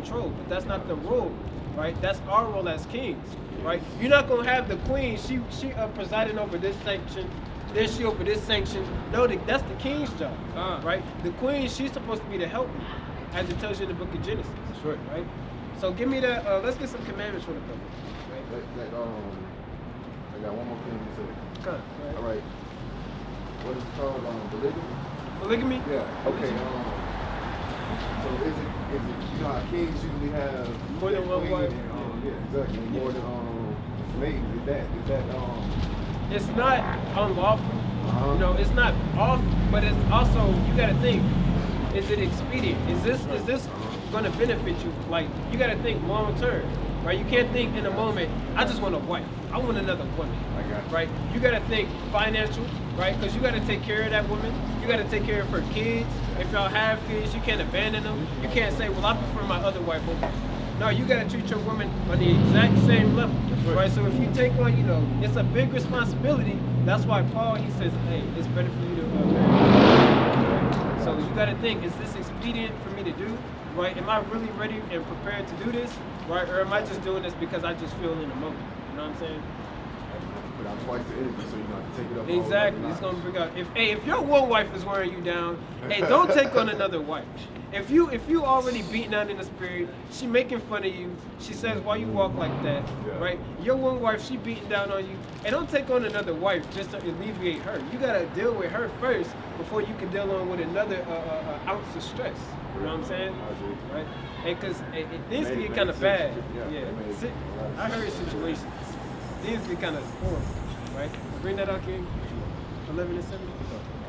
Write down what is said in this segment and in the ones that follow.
control, but that's not the role, right? That's our role as kings, right? You're not gonna have the queen. She presiding over this section. Then she over this sanction. No, that's the king's job, right? The queen, she's supposed to be the helper, as it tells you in the book of Genesis. That's right. Right? So give me that, let's get some commandments for the brother. Right? I got one more thing to say. Okay, right. All right. What is it called? Polygamy? Polygamy? Yeah. Okay. So is it, you know how kings usually have more than one wife? Yeah, exactly. More than maids. Is that it's not unlawful. You know, it's not off, but it's also, you gotta think, is it expedient? Is this gonna benefit you? Like, you gotta think long term, right? You can't think in a moment, I just want a wife. I want another woman, right? You gotta think financial, right? Because you gotta take care of that woman. You gotta take care of her kids. If y'all have kids, you can't abandon them. You can't say, well, I prefer my other wife over. No, you gotta treat your woman on the exact same level, right? So if you take on, you know, it's a big responsibility. That's why Paul, he says, hey, it's better for you to marry. Right? So you gotta think, is this expedient for me to do, right? Am I really ready and prepared to do this, right? Or am I just doing this because I just feel in the moment? You know what I'm saying? Put out twice the energy, so you don't have to take it up. Exactly. It's gonna bring out. If your one wife is wearing you down, hey, don't take on another wife. If you already beaten out in the spirit, she making fun of you. She says, why you walk like that, right? Your one wife, she beating down on you, and don't take on another wife just to alleviate her. You gotta deal with her first before you can deal on with another ounce of stress. You know what I'm saying? Right? And because it needs to get kind of bad. Yeah. I heard situations. These get kind of horrible, right? Bring that out, King. 11 and 7.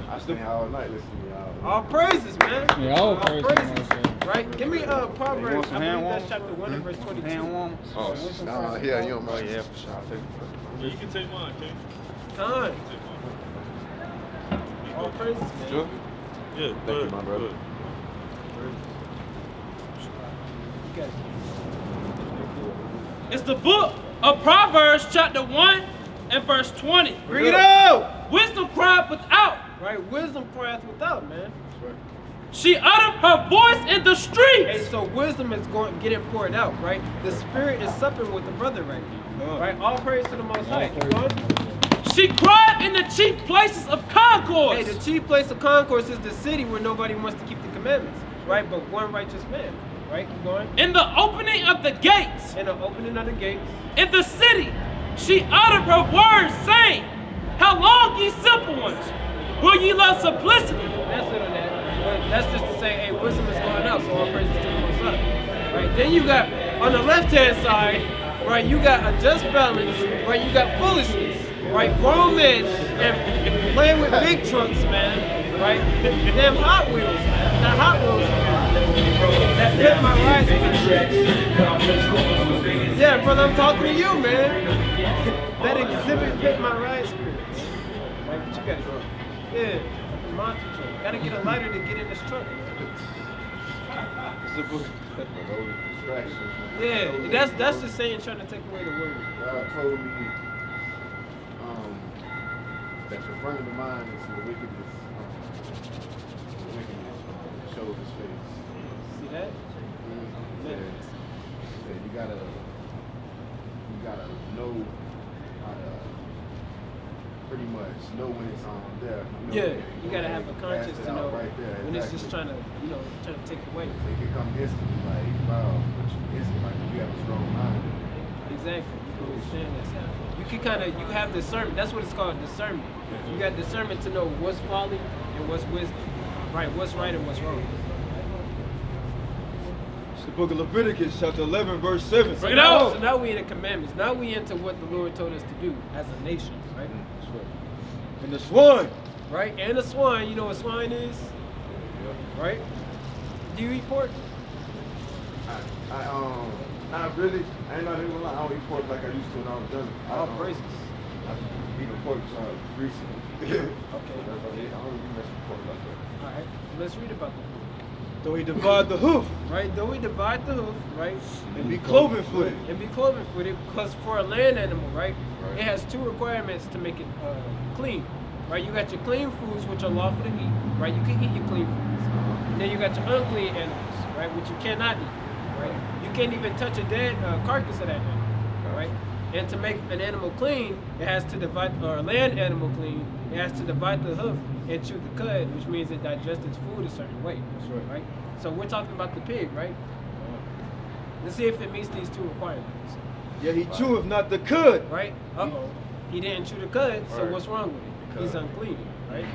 I stay all night listening to y'all. All praises, man. Yeah, all praises. Right? Give me Proverbs. I believe that's chapter 1 and verse 22. Oh, yeah, you don't mind. Yeah, for sure. I'll take it. You can take mine, King. Time. All praises, man. Sure. Yeah, Thank you, my brother. You got it. It's the book of Proverbs, chapter 1 and verse 20. Bring it out! Wisdom crieth without. Right? Wisdom crieth without, man. She uttered her voice in the streets. Hey, so wisdom is going getting poured out, right? The spirit is supping with the brother right now. Right? All praise to the Most High. Keep going. She cried in the chief places of concourse. Hey, the chief place of concourse is the city where nobody wants to keep the commandments, right? But one righteous man, right? Keep going. In the opening of the gates. In the opening of the gates. In the city, she uttered her words, saying, how long, ye simple ones, will ye love simplicity? That's it on that. But that's just to say, hey, wisdom is going out, so all praises to the Most High. Right? Then you got, on the left-hand side, right, you got a just balance, right? You got foolishness, right? Grown men and playing with big trucks, man, right? Damn Hot Wheels, man. That Hot Wheels, that hit my ride spirit. Yeah, brother, I'm talking to you, man. That exhibit hit my ride spirit. Right, but you gotta go. Yeah, the monster truck. Gotta get a lighter to get in this truck. It's a book. Distractions, man. Yeah, that's just saying trying to take away the word. God told me that the front of the mind is the wickedness. The wickedness shows his face. See that? Yeah, you gotta know how to pretty much know when it's on there. You gotta have a conscience to know right there, when it's just trying to take away. It can come instantly, like, wow, but instantly, like, if you have a strong mind. Exactly. You can withstand that. You can you have discernment. That's what it's called, discernment. You got discernment to know what's folly and what's wisdom. Right, what's right and what's wrong. It's the book of Leviticus, chapter 11, verse 7. So now we in the commandments. Now we into what the Lord told us to do as a nation, right? That's right. And the swine. Right? And the swine, you know what swine is? Right? Do you eat pork? Not really. I ain't not even lie. I don't eat pork like I used to when I was done. All praises. I eat pork recently. Okay. I don't really mess with pork like that. Alright. Let's read about that. Though he divide the hoof. Right? Though we divide the hoof, right? And be cloven footed. And be cloven footed, because for a land animal, right? It has two requirements to make it clean. Right? You got your clean foods, which are lawful to eat. Right? You can eat your clean foods. And then you got your unclean animals, right? Which you cannot eat. right? You can't even touch a dead carcass of that animal, right? And to make an animal clean, it has to divide, or a land animal clean, it has to divide the hoof and chew the cud, which means it digests its food a certain way. That's right. Right? So we're talking about the pig, right? Let's see if it meets these two requirements. Yeah, he cheweth not the cud. Right? Uh-oh. He didn't chew the cud, so Right. what's wrong with it? He's unclean, right?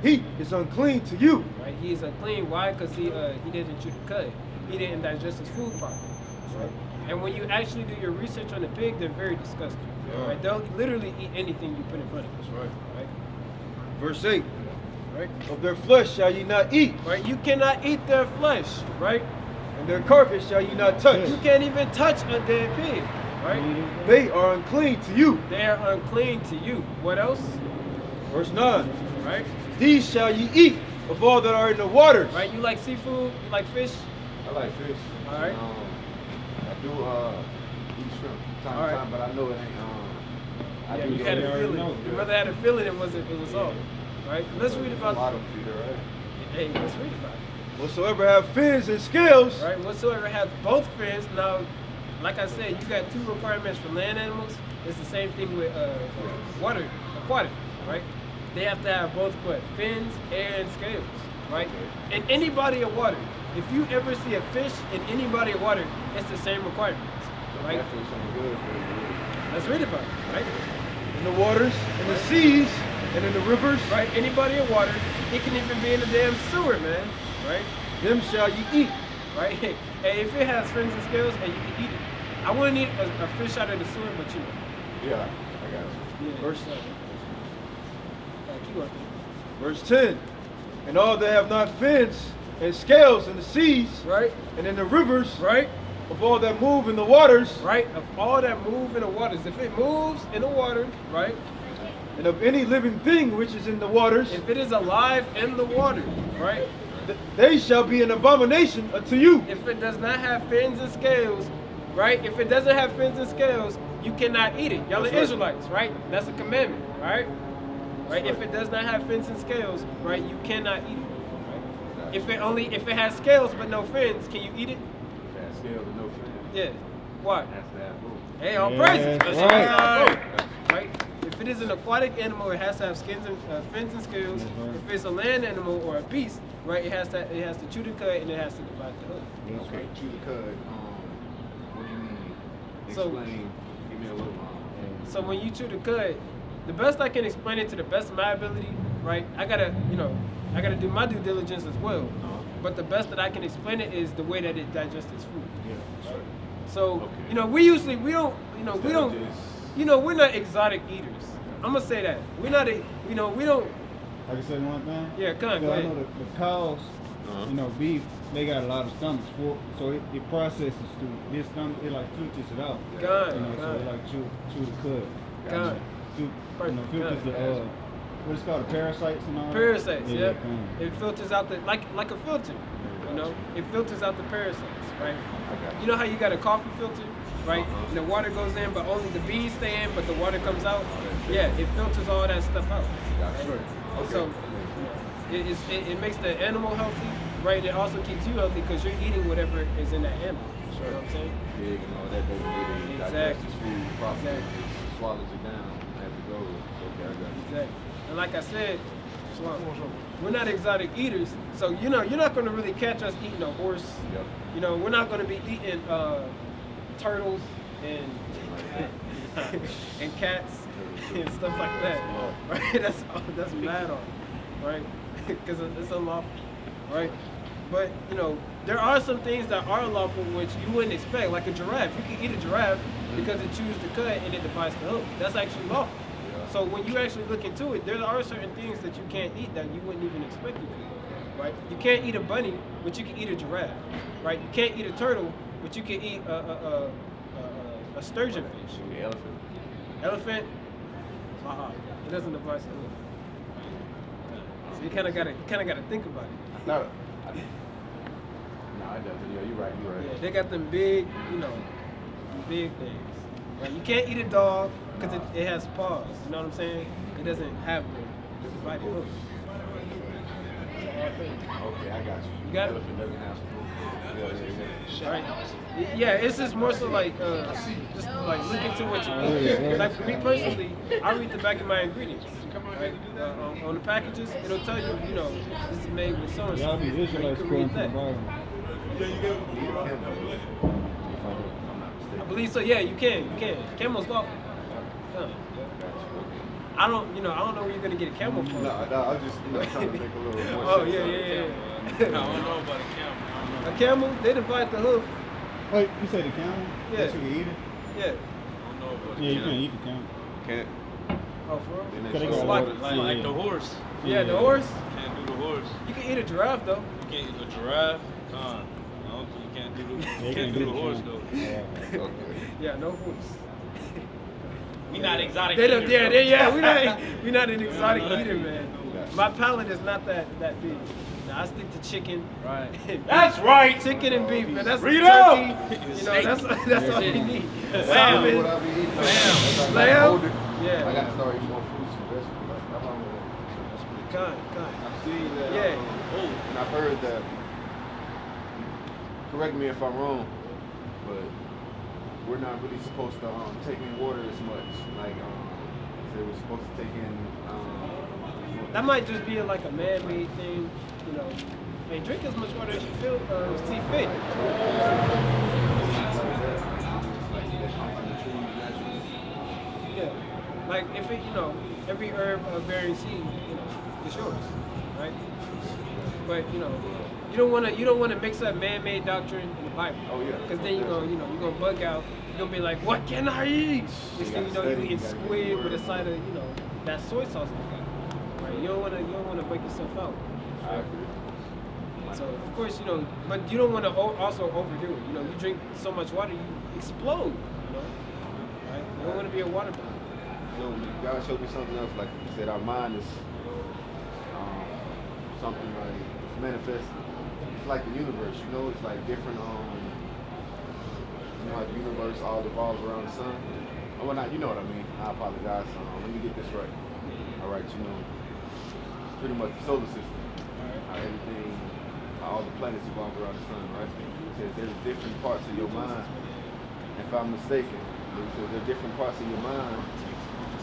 He is unclean to you. Right? He is unclean. Why? Because he didn't chew the cud. He didn't digest his food properly. Right? And when you actually do your research on the pig, they're very disgusting. Yeah. Right? They'll literally eat anything you put in front of them. That's right. Right? Verse 8. Right? Of their flesh shall ye not eat, Right? You cannot eat their flesh, right? and their carcass shall ye not touch. You can't even touch a dead pig, right? They are unclean to you. They are unclean to you. What else? Verse 9. Right? These shall ye eat of all that are in the waters. Right? You like seafood? You like fish? I like fish. All right. I do eat shrimp time All right. to time, but I know it ain't. I Yeah, do you had a know. feeling. Your brother had a feeling it was off. Right? Let's read A about lot of feeder, right? Hey, let's read about it. Whatsoever have fins and scales, Right? Whatsoever have both fins. Now, like I said, you got two requirements for land animals. It's the same thing with water, aquatic, right? They have to have both what? Fins and scales, right? In any body of water, if you ever see a fish in any body of water, it's the same requirements, right? Definitely something good for you. Let's read about it, right? in the waters, in the seas, and in the rivers, Right? Any body of water, it can even be in the damn sewer, man, right? them shall ye eat. Right? Hey, if it has fins and scales, and you can eat it. I wouldn't eat a fish out of the sewer, but you know. Yeah, I got you. Yeah. Verse- keep on. Verse 10. And all that have not fins and scales in the seas, Right? and in the rivers, Right? of all that move in the waters, Right? Of all that move in the waters, if it moves in the water, right? and of any living thing which is in the waters, If it is alive in the water, right? they shall be an abomination unto you. If it does not have fins and scales, right? If it doesn't have fins and scales, you cannot eat it. Y'all are That's right. Israelites, right? That's a commandment, right? Right? If it does not have fins and scales, right, you cannot eat it. Right? If it has scales but no fins, can you eat it? That scale with no fins. Yeah. Why? That's that move. Hey, all Yeah, praises. that's Right. Right? If it is an aquatic animal, it has to have skins and fins and scales. That's right. If it's a land animal or a beast, right, it has to chew the cud and it has to divide the hoof. Okay, chew the cud. What do you mean? So- Explain. Give me a little. So when you chew the cud, the best I can explain it to the best of my ability, right? I gotta do my due diligence as well. But the best that I can explain it is the way that it digests its food. Yeah. So, Okay. we're not exotic eaters. I'm gonna say that. We're not, we don't, I can say one thing? yeah, go I know ahead. the cows, beef, they got a lot of stomachs for, so it processes through this stomach, it like filters it out. Good, So good. it like chew the cud. Good. Filters Good. the, what it's called, the parasites and all that? Parasites, yeah. kind It filters out the, like a filter, it filters out the parasites, right? You know how you got a coffee filter, right? And the water goes in, but only the beans stay in, but the water comes out? Yeah, it filters all that stuff out. Right? So it makes the animal healthy, right? It also keeps you healthy because you're eating whatever is in that animal. You know what I'm saying? Big and all that doesn't really digest Exactly. its food properly. Exactly. It swallows it down as it goes. Okay, I got you. Exactly. And like I said, we're not exotic eaters, so you're not going to really catch us eating a horse. Yep. We're not going to be eating turtles and and cats and stuff like that, right? That's bad on, right? Because it's unlawful, right? But there are some things that are lawful which you wouldn't expect, like a giraffe. You can eat a giraffe because it chews the cud and it divides the hoof. That's actually lawful. So when you actually look into it, there are certain things that you can't eat that you wouldn't even expect you to, right? You can't eat a bunny, but you can eat a giraffe, right? You can't eat a turtle, but you can eat a sturgeon fish. The elephant. Elephant, it doesn't divide the hoof. So you kind of gotta think about it. No, it doesn't. Yeah, you're right. Yeah, they got them big, big things. Right? You can't eat a dog because it has paws. You know what I'm saying? It doesn't have the divided hoof. Okay, I got you. You got it? Elephant doesn't have some. Right? Yeah, it's just more so like just like look into what you eat. Like for me personally, I read the back of my ingredients. Right? On the packages, it'll tell you, you know, this is made with so and so. Y'all be You Israelites can according read to the that. Bible. I believe so. Yeah, you can. Camel's lawful. I don't know where you're gonna get a camel from. No, I'm just trying to make a little more Oh sense. yeah. I don't know about a camel. A camel, they divide the hoof. Wait, you say the camel? Yeah. That you can eat it? Yeah. I don't know about a Yeah, you camel. can't eat the camel. Can't. Oh, for real? Then they Cause they show got us. Like the horse. Yeah, the horse. Can't do the horse. You can eat a giraffe though. You can't eat a giraffe. I don't think you can't do the, They you can't do the horse camel. though. Yeah. Okay. Yeah, no horse. We not exotic. They don't. eaters, Yeah, bro. we not an exotic eater, man. My palate is not that big. Now, I stick to chicken. Right. That's right. Chicken and beef, man. That's Read turkey. out. You know, that's all we need. What Salmon. I be eating? Lamb. Like, Lamb? older, Yeah. I gotta start eating more fruits and vegetables. Like, that's how I'm gonna. Kind. I've seen that. Yeah. And I've heard that. Correct me if I'm wrong, but we're not really supposed to take in water as much. Like they were supposed to take in. That might just be like a man-made thing, you know. Hey, drink as much water as you feel see fit. Yeah, like if it, you know, every herb bearing seed, you know, is yours, right? But you know, you don't want to mix up man-made doctrine in the Bible. Oh yeah. Because then you're gonna bug out. You're gonna be like, what can I eat? Next thing you know, you eat squid with a side of, you know, that soy sauce they got. Right? You don't wanna break yourself out. I agree. So of course, you know, but you don't want to also overdo it. You know, you drink so much water, you explode. You know, right? You don't want to be a water bottle. You know, God showed me something else. Like you said, our mind is something like it's manifest. It's like the universe. You know, it's like different. You know, like the universe all revolves around the sun. Oh, well, not. You know what I mean. I apologize. Let me get this right. All right, you know, pretty much the solar system. How everything, all the planets revolve around the sun, right? It says there's different parts of your mind. If I'm mistaken, it says there's different parts of your mind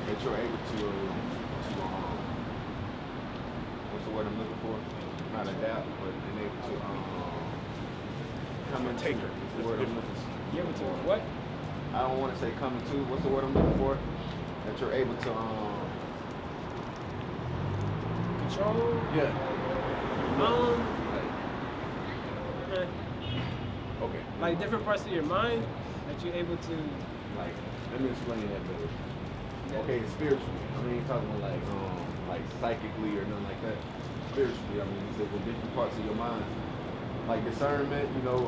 that you're able to what's the word I'm looking for? Not adapt, but able to come and take her. What's the word I'm looking for? You able to what? I don't want to say come into. What's the word I'm looking for? That you're able to Control. yeah. Okay. Like different parts of your mind that you're able to. Like, let me explain that better. Okay, spiritually. I mean, you're talking about like psychically or nothing like that. Spiritually, I mean, you said with different parts of your mind, like discernment. You know,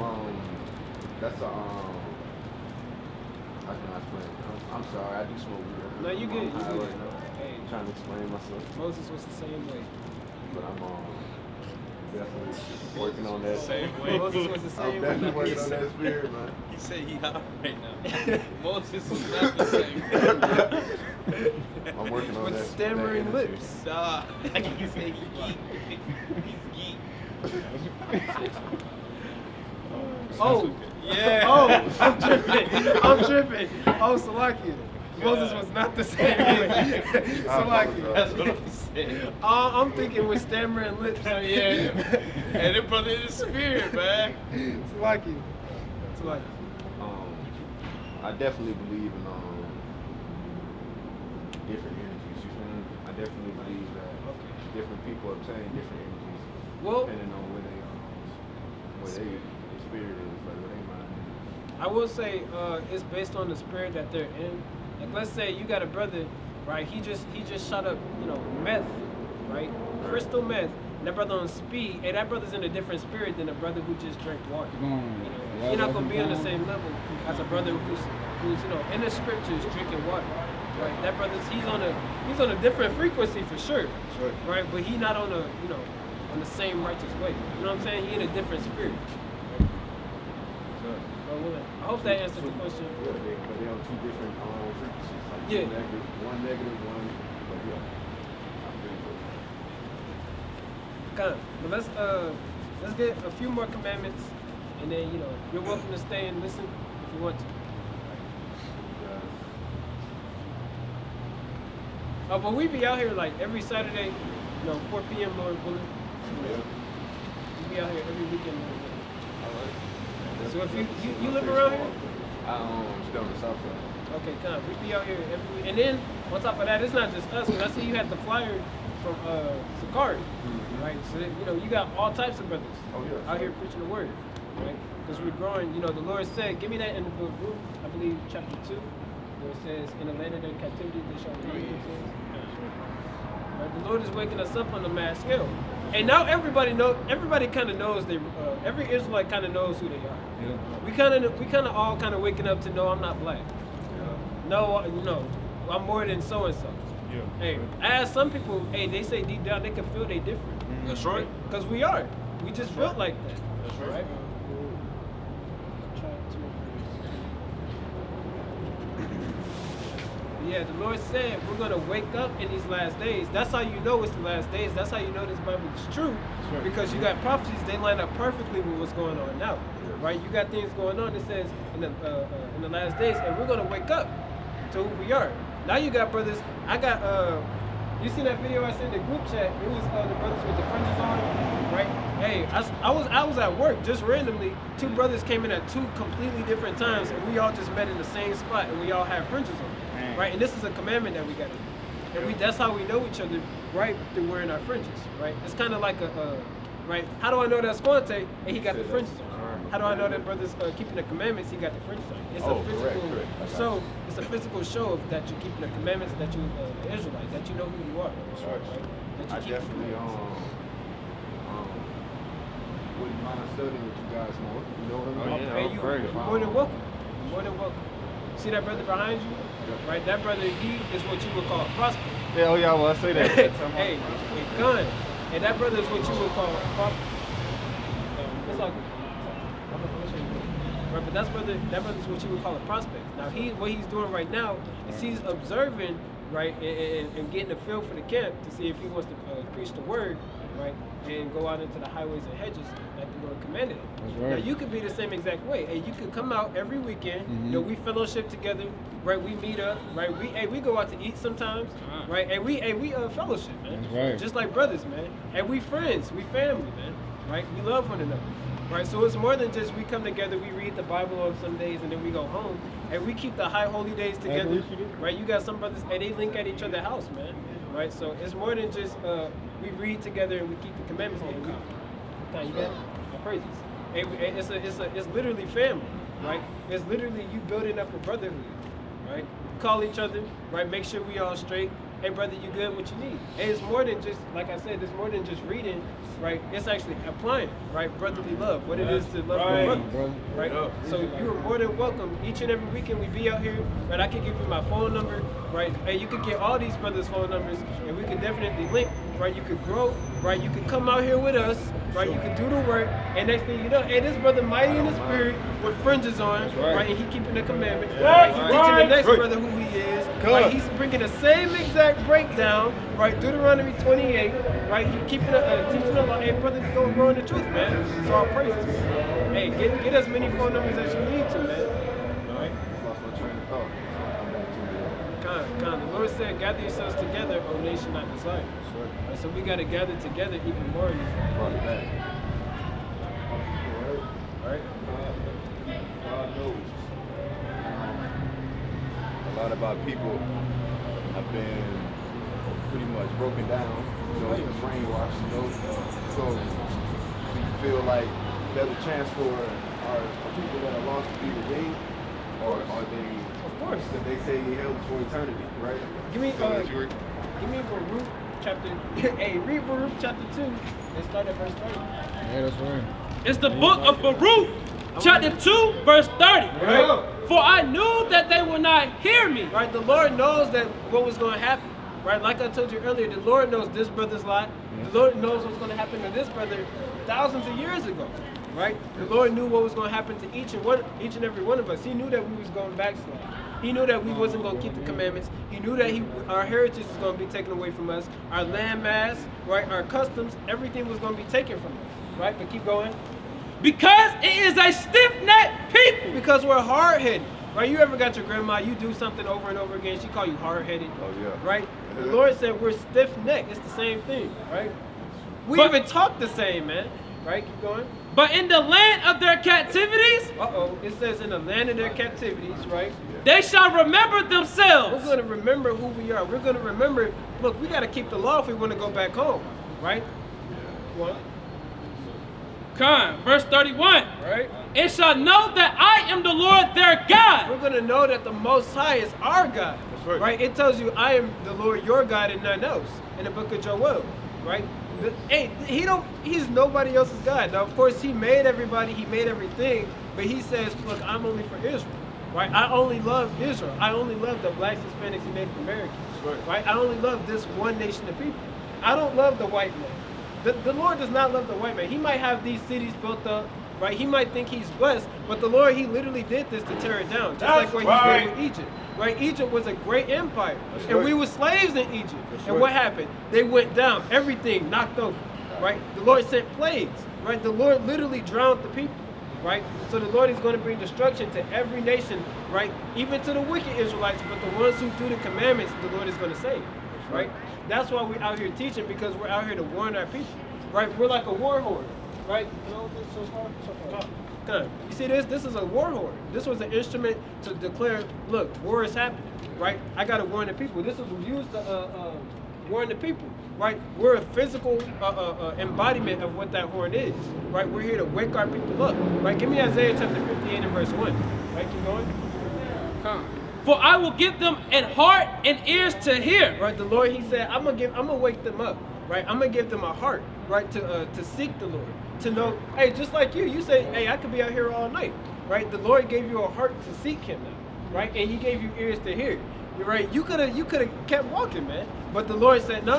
that's a how can I explain? I'm sorry, I do smoke weed. No, you good. You good. Right now. Hey, I'm trying to explain myself, Moses was the same way. but I'm definitely working on that. Same way. Moses was the I'm same definitely way. working on that spirit, man. He said he hot right now. Moses was not the same. I'm working on that. With stammering that energy. lips. Nah, he said he geek. He's geek. Oh, Yeah. Oh, I'm tripping. Oh, Salakia. Moses was not the same way. Salakia. That's what I'm saying. I'm thinking with stammering lips. Yeah. And them brother in the spirit, man. Salakia. I definitely believe in different energies. You feel me? I definitely believe that different people obtain different energies Well, depending on where they their spirit is, like where they mind is. I will say it's based on the spirit that they're in. Like let's say you got a brother, right? He just shot up, meth, right? Crystal meth. And that brother on speed. Hey, that brother's in a different spirit than a brother who just drank water. You're not gonna be on the same level as a brother who's in the scriptures drinking water. Right? That brother's he's on a different frequency for sure. Sure. Right? But he not on on the same righteous way. You know what I'm saying? He in a different spirit. I hope that answered the question. Yeah, but they're on two different frequencies. Like Yeah. one negative, one. But yeah, I feel But let's get a few more commandments, And then, you know, you're welcome to stay and listen if you want to. But we be out here like every Saturday, you know, 4 p.m. Lord willing. We be out here every weekend. So if you live around here? I'm still on the south side. Okay, come. We be out here every week. And then, on top of that, it's not just us. Because I see you had the flyer from Sakari, right? So, that, you know, you got all types of brothers out here preaching the word, right? Because we're growing. You know, the Lord said, give me that in the book, I believe, chapter 2, where it says, in the land of their captivity, they shall renew themselves. Right? The Lord is waking us up on a mass scale. And now everybody kind of knows every Israelite kind of knows who they are. Yeah. We kind of all kind of waking up to know I'm not black. No, you know, I'm more than so and so. Yeah. Hey, I ask some people, hey, they say deep down they can feel they different. That's right. Because we are. We just built like that. That's right. Yeah, the Lord said we're going to wake up in these last days. That's how you know it's the last days. That's how you know this Bible is true. Right. Because you got prophecies, they line up perfectly with what's going on now. Right? You got things going on that says in the last days, and we're going to wake up to who we are. Now you got brothers. I got, you seen that video I sent in the group chat? It was the brothers with the fringes on, right? Hey, I was at work just randomly. 2 brothers came in at 2 completely different times, and we all just met in the same spot, and we all had fringes on. Right, and this is a commandment that we got to do. And that's how we know each other, right, through wearing our fringes, right? It's kind of like right, how do I know that's Squante and he got the fringes on? How do I know that brother's keeping the commandments, he got the fringes on? It's a physical show, it's a physical show of that you're keeping the commandments, that you're an Israelite, that you know who you are. Right? I definitely wouldn't mind studying with you guys more. You know what I mean? Hey, you're more than welcome. You're more than welcome. See that brother behind you? Right, that brother, he is what you would call a prospect. Yeah, well, I say that. Hey, gun. And that brother is what you would call a prospect. It's all good. Right, but that brother's what you would call a prospect. Now, what he's doing right now is he's observing, right, and getting a feel for the camp to see if he wants to preach the word, right, and go out into the highways and hedges like the Lord commanded. That's right. Now, you could be the same exact way. Hey, you could come out every weekend. You know, we fellowship together, right? We meet up, right? We go out to eat sometimes, right? And we fellowship, man. That's right. Just like brothers, man. And we friends, we family, man. Right? We love one another. Right? So it's more than just we come together, we read the Bible on some days, and then we go home, and we keep the high holy days together. Right? You got some brothers, and they link at each other's house, man. Right? So it's more than just we read together and we keep the commandments. And you got it? Praises. It's literally family, right? It's literally you building up a brotherhood, right? Call each other, right? Make sure we all straight. Hey, brother, you good? What you need? And it's more than just, like I said, it's more than just reading, right? It's actually applying, right? Brotherly love, what it is to love your brother, right? So you are more than welcome. Each and every weekend we be out here, right? I can give you my phone number, right? And you could get all these brothers' phone numbers, and we could definitely link, right? You could grow, right? You could come out here with us, right? You could do the work, and next thing you know, hey, this brother mighty in the spirit with fringes on, right? And he keeping the commandments, right? He teaching the next brother who he is, right? He's bringing the same exact breakdown, right? Deuteronomy 28, right? He keeping teaching the law. Hey, brother, go grow in the truth, man. So all praises, man. Hey, get as many phone numbers as you need to, man. All right. The Lord said, gather yourselves together, O nation not desired. Right, so we got to gather together even more. Right? God knows. A lot of our people have been pretty much broken down, brainwashed, so we feel like there's a chance for our people that are lost to be redeemed, or are they? Of course. That they say held for eternity, right? Give me Baruch chapter. Hey, read Baruch chapter 2 and start at verse 30. Yeah, that's right. It's the book of Baruch, chapter 2, verse 30. Right? For I knew that they would not hear me. Right? The Lord knows that what was going to happen. Right? Like I told you earlier, the Lord knows this brother's lot. The Lord knows what's going to happen to this brother thousands of years ago. Right? The Lord knew what was going to happen to each and every one of us. He knew that we was going to backslide. He knew that we wasn't going to keep the commandments. He knew that our heritage was going to be taken away from us. Our land mass, right? Our customs, everything was going to be taken from us. Right? But keep going. because it is a stiff-necked people. Because we're hard-headed. Right? You ever got your grandma, you do something over and over again, she call you hard-headed. Oh, yeah. Right? The Lord said we're stiff-necked. It's the same thing, right? We even talk the same, man. Right? Keep going. But in the land of their captivities, it says in the land of their captivities, right? They shall remember themselves. We're going to remember who we are. We're going to remember, look, we got to keep the law if we want to go back home, right? What? Verse 31. Right? And shall know that I am the Lord their God. We're going to know that the Most High is our God. That's Right? It tells you, I am the Lord your God and none else in the book of Joel, right? He's nobody else's God. Now, of course, he made everybody, he made everything, but he says, look, I'm only for Israel, right? I only love Israel. I only love the blacks, Hispanics, and Native Americans, right? I only love this one nation of people. I don't love the white man. The Lord does not love the white man. He might have these cities built up, right? He might think he's blessed, but the Lord, he literally did this to tear it down, just like what he did with Egypt. Right? Egypt was a great empire, and we were slaves in Egypt. And what happened? They went down, everything knocked over, right? The Lord sent plagues, right? The Lord literally drowned the people, right? So the Lord is going to bring destruction to every nation, right? Even to the wicked Israelites, but the ones who do the commandments, the Lord is going to save, right? That's why we're out here teaching, because we're out here to warn our people, right? We're like a war horse, right? You know this so far? You see this? This is a war horn. This was an instrument to declare, look, war is happening, right? I got to warn the people. This was used to warn the people, right? We're a physical embodiment of what that horn is, right? We're here to wake our people up, right? Give me Isaiah chapter 58 and verse 1. Right, keep going. For I will give them an heart and ears to hear. Right, the Lord, he said, I'm gonna wake them up, right? I'm gonna give them a heart, right, to seek the Lord. To know, hey, just like you say, hey, I could be out here all night, right? The Lord gave you a heart to seek him now, right? And he gave you ears to hear. You're right. You could have kept walking, man. But the Lord said, no,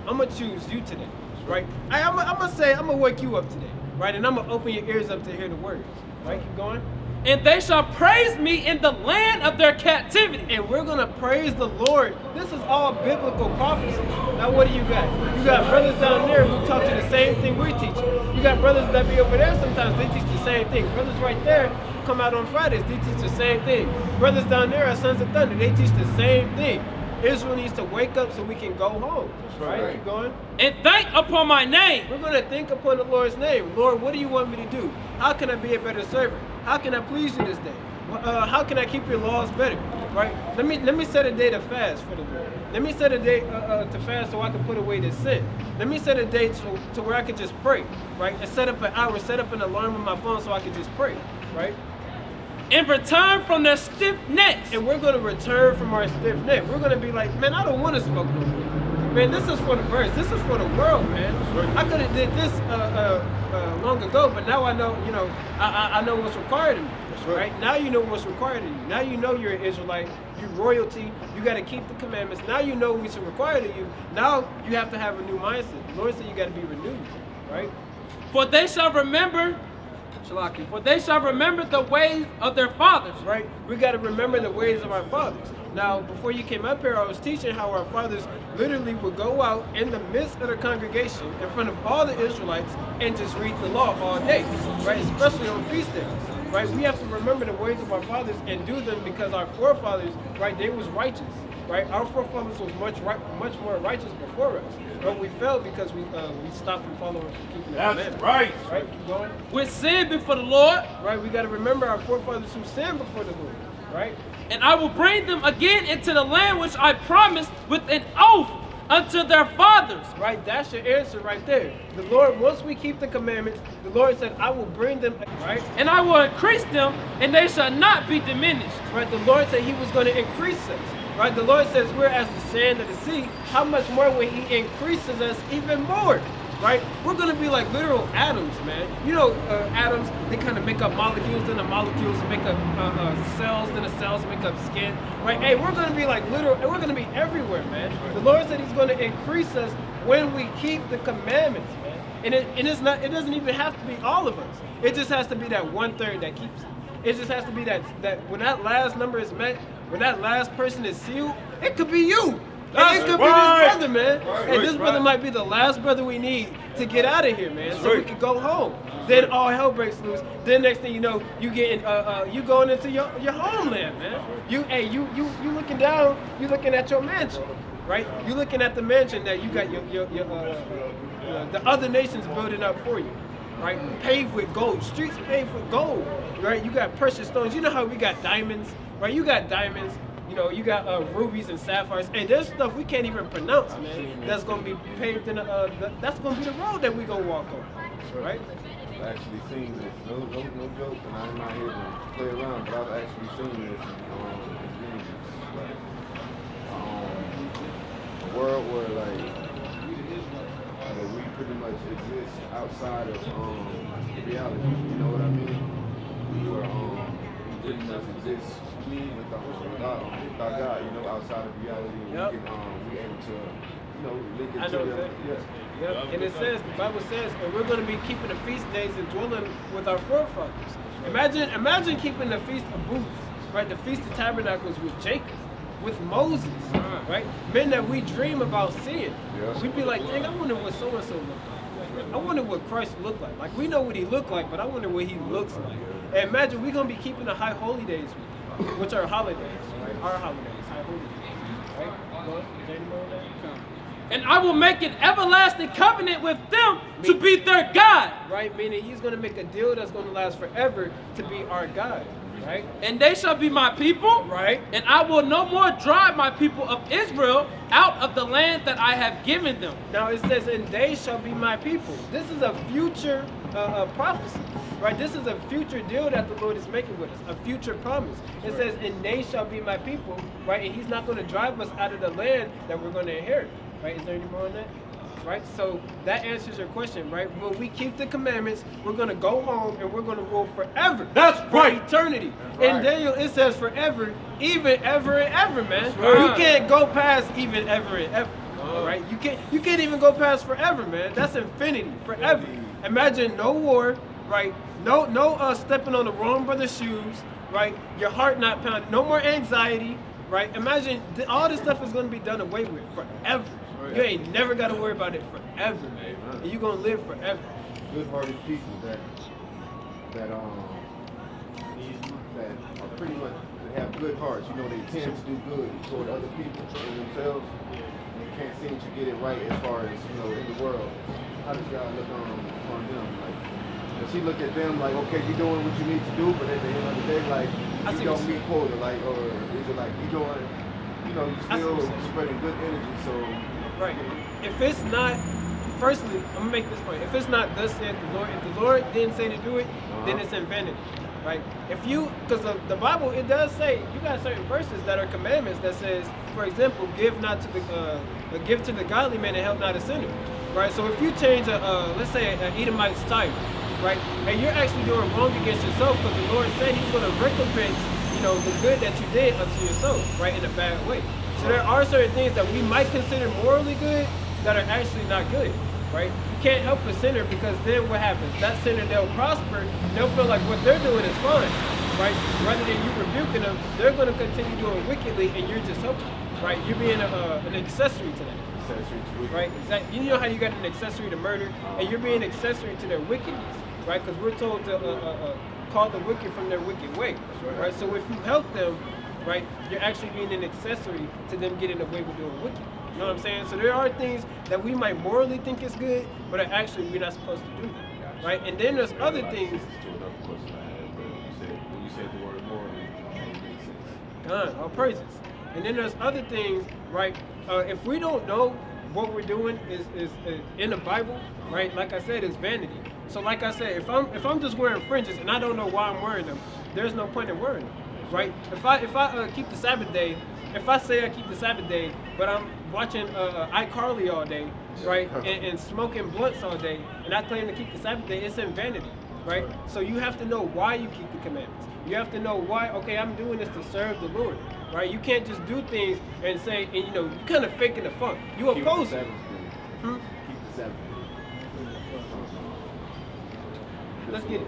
I'm gonna choose you today, right? I'm gonna wake you up today, right? And I'm gonna open your ears up to hear the words, right? Keep going. And they shall praise me in the land of their captivity. And we're going to praise the Lord. This is all biblical prophecy. Now what do you got? You got brothers down there who talk to the same thing we're teaching. You got brothers that be over there sometimes, they teach the same thing. Brothers right there come out on Fridays, they teach the same thing. Brothers down there are Sons of Thunder, they teach the same thing. Israel needs to wake up so we can go home. Right? Keep going. And think upon my name. We're going to think upon the Lord's name. Lord, what do you want me to do? How can I be a better servant? How can I please you this day? How can I keep your laws better? Right? Let me set a day to fast for the Lord. Let me set a day to fast so I can put away this sin. Let me set a day to where I can just pray. Right? And set up an hour, set up an alarm on my phone so I can just pray. Right? And return from their stiff necks. And we're going to return from our stiff neck. We're going to be like, man, I don't want to smoke no more. Man, this is for the birds. This is for the world, man. I could have did this long ago, but now I know, I know what's required of me. Right? Now you know what's required of you. Now you know you're an Israelite. You're royalty. You got to keep the commandments. Now you know what's required of you. Now you have to have a new mindset. The Lord said you got to be renewed. Right? For they shall remember the ways of their fathers. Right? We got to remember the ways of our fathers. Now, before you came up here, I was teaching how our fathers literally would go out in the midst of the congregation in front of all the Israelites and just read the law all day, right? Especially on feast days, right? We have to remember the ways of our fathers and do them because our forefathers, right, they was righteous, right? Our forefathers was much more righteous before us, but we fell because we stopped from following, from keeping the commandments. Right. Right? Keep going. With sin before the Lord. Right? We got to remember our forefathers who sinned before the Lord, right? And I will bring them again into the land which I promised with an oath unto their fathers. Right, that's your answer right there. The Lord, once we keep the commandments, the Lord said, I will bring them, right? And I will increase them, and they shall not be diminished. Right, the Lord said he was going to increase us. Right, the Lord says we're as the sand of the sea. How much more when he increases us even more? Right? We're going to be like literal atoms, man. You know, atoms, they kind of make up molecules, then the molecules make up cells, then the cells make up skin. Right? Hey, we're going to be like literal, and we're going to be everywhere, man. The Lord said he's going to increase us when we keep the commandments, man. And it doesn't even have to be all of us. It just has to be that 1/3 that keeps it. It just has to be that when that last number is met, when that last person is sealed, it could be you. And it could be right. this brother, man. Right. And this brother Right. might be the last brother we need to get out of here, man, so we right. can go home. Then all hell breaks loose. Then next thing you know, you getting you going into your homeland, man. You looking down, you looking at your mansion, right? You looking at the mansion that you got the other nations building up for you, right? Paved with gold, streets paved with gold, right? You got precious stones. You know how we got diamonds, right? You got diamonds. You know, you got rubies and sapphires, and there's stuff we can't even pronounce, man. That's gonna be paved in that's gonna be the road that we gonna walk on, right? I've actually seen this. No joke, and I'm not here to play around, but I've actually seen this in communities. Like, a world where we pretty much exist outside of reality. You know what I mean? Where we pretty much exist without God. You know, outside of reality. Yep. We able to, link I into know them. that. Yeah. Yep. And it says, the Bible says, and we're going to be keeping the feast days and dwelling with our forefathers. Imagine keeping the Feast of Booths, right? The Feast of Tabernacles with Jacob, with Moses, right? Men that we dream about seeing. Yes. We'd be like, dang, I wonder what so-and-so looked like. I wonder what Christ looked like. Like, we know what he looked like, but I wonder what he looks like. And imagine we're going to be keeping the high holy days with him, which are holidays, right? Our holidays, high holy days, right? Go ahead. Is there any more on that? And I will make an everlasting covenant with them to be their God. Right, meaning he's going to make a deal that's going to last forever to be our God, right? And they shall be my people. Right. And I will no more drive my people of Israel out of the land that I have given them. Now it says, and they shall be my people. This is a future prophecy, right? This is a future deal that the Lord is making with us, a future promise. It says, and they shall be my people, right? And he's not going to drive us out of the land that we're going to inherit, right? Is there any more on that? Right, so that answers your question, right? When we keep the commandments, we're gonna go home and we're gonna rule forever. That's for right. eternity. That's In right. Daniel, it says forever, even ever and ever, man. right. You can't go past even ever and ever. All right, you can't even go past forever, man. That's infinity, forever. Imagine no war, right? No stepping on the wrong brother's shoes, right? Your heart not pounding, no more anxiety, right? Imagine all this stuff is gonna be done away with forever. You ain't never got to worry about it forever, man. And you're going to live forever. Good-hearted people that are pretty much, they have good hearts. You know, they tend to do good toward other people and themselves. You can't seem to get it right as far as, in the world. How does God look on them? Like, does he look at them like, okay, you're doing what you need to do, but at the end of the day, like, you don't meet quota, like, or is it like you doing, you still spreading good energy, so. Right. If it's not, firstly, I'm gonna make this point. If it's not thus said the Lord, if the Lord didn't say to do it, then it's in vanity, right? If you, because the Bible, it does say you got certain verses that are commandments that says, for example, give to the godly man and help not a sinner, right? So if you change let's say an Edomite's tire, right, and you're actually doing wrong against yourself, because the Lord said He's going to recompense, the good that you did unto yourself, right, in a bad way. So there are certain things that we might consider morally good that are actually not good, right? You can't help a sinner, because then what happens? That sinner, they'll prosper, they'll feel like what they're doing is fine, right? Rather than you rebuking them, they're going to continue doing wickedly, and you're just helping, right? You're being an accessory to that. Right? Exactly. You know how you got an accessory to murder, and you're being accessory to their wickedness, right? Because we're told to call the wicked from their wicked way, right? So if you help them, right, you're actually being an accessory to them getting away with doing wicked. You know what I'm saying? So there are things that we might morally think is good, but are actually we're not supposed to do, right? And then there's other things. When you said the word morally, it makes sense. God, all praises. And then there's other things, right? If we don't know what we're doing is in the Bible, right? Like I said, it's vanity. So like I said, if I'm just wearing fringes and I don't know why I'm wearing them, there's no point in wearing them, right? If I keep the Sabbath day, if I say I keep the Sabbath day, but I'm watching iCarly all day, right, and smoking blunts all day, and I claim to keep the Sabbath day, it's in vanity, right? So you have to know why you keep the commandments. You have to know why, okay, I'm doing this to serve the Lord, right? You can't just do things and say, and you kind of faking the funk. You oppose it. Keep the Sabbath. Let's get it.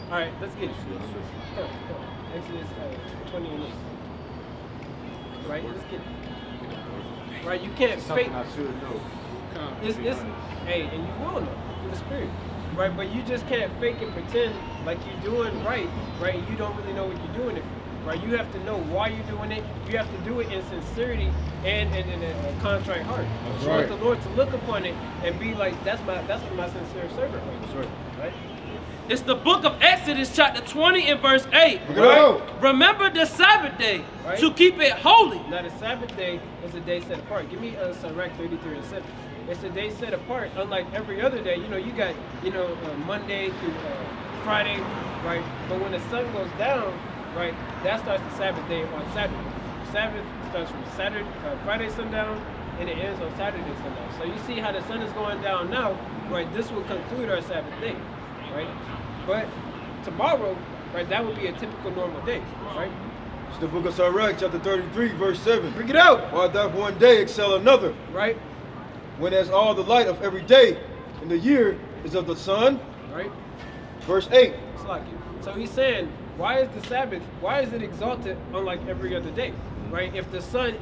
All right, let's get it. Go. Exodus 20 and 8. right? Let's get it. Right? You can't fake. Something I should know. It's hey, and you will know through the Spirit, right? But you just can't fake and pretend like you're doing right? You don't really know what you're doing it for, right? You have to know why you're doing it. You have to do it in sincerity and in a contrite heart. That's You want right. the Lord to look upon it and be like, that's what my sincere servant was. That's right. Right? It's the book of Exodus, chapter 20 and verse 8. Look it up. Remember the Sabbath day Right. to keep it holy. Now the Sabbath day is a day set apart. Give me Sirach 33 and 7. It's a day set apart, unlike every other day. You got, Monday through Friday, right? But when the sun goes down, right, that starts the Sabbath day on Saturday. Sabbath starts from Friday sundown, and it ends on Saturday sundown. So you see how the sun is going down now, right? This will conclude our Sabbath day, right? But tomorrow, right, that would be a typical normal day, right? It's the book of Sirach, chapter 33, verse 7. Bring it out, Why doth one day excel another, right? when as all the light of every day in the year is of the sun? Right? Verse 8. It's like it. So he's saying, why is the Sabbath? Why is it exalted unlike every other day? Right? If the sun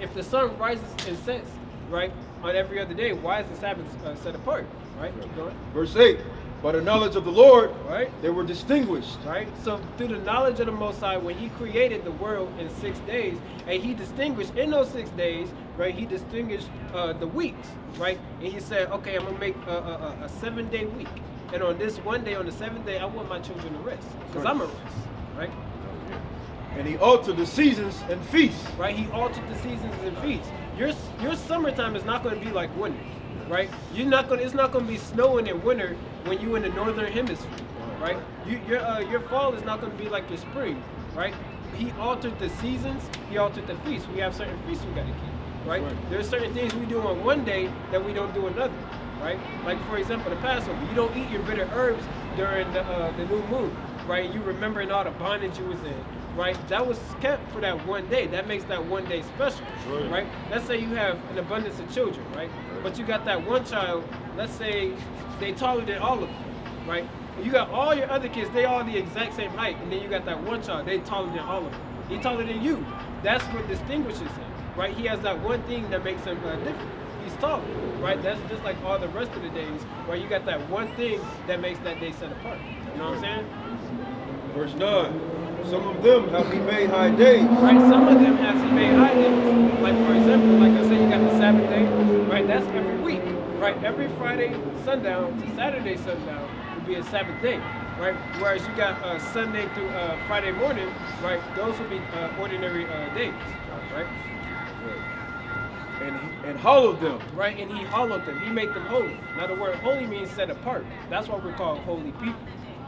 rises and sets, right, on every other day, why is the Sabbath set apart? Right? Keep going. Verse 8. By the knowledge of the Lord, Right? they were distinguished. Right? So through the knowledge of the Most High, when He created the world in 6 days, and He distinguished in those 6 days, right? He distinguished the weeks, right? And He said, okay, I'm gonna make a 7-day week, and on this one day, on the 7th day, I want my children to rest, because I'm a rest, right? And he altered the seasons and feasts. Right? He altered the seasons and feasts. Your summertime is not going to be like winter, right? It's not going to be snowing in winter when you're in the northern hemisphere, right? Your fall is not going to be like your spring, right? He altered the seasons. He altered the feasts. We have certain feasts we got to keep, right? Right. There's certain things we do on one day that we don't do another, right? Like for example, the Passover. You don't eat your bitter herbs during the new moon, right? You remembering all the bondage you was in. Right, that was kept for that one day. That makes that one day special, right? Let's say you have an abundance of children, right? But you got that one child. Let's say they taller than all of you, right? You got all your other kids. They all the exact same height, and then you got that one child. They taller than all of them. He taller than you. That's what distinguishes him, right? He has that one thing that makes him different. He's tall, right? That's just like all the rest of the days, where you got that one thing that makes that day set apart. You know what I'm saying? Verse 9. Some of them have he made high days. Right, some of them has he made high days. Like for example, like I said, you got the Sabbath day, right? That's every week, right? Every Friday sundown to Saturday sundown would be a Sabbath day, right? Whereas you got Sunday through Friday morning, right? Those would be ordinary days, right? And hallowed them. Right, and he hallowed them. He made them holy. Now the word holy means set apart. That's why we're called holy people.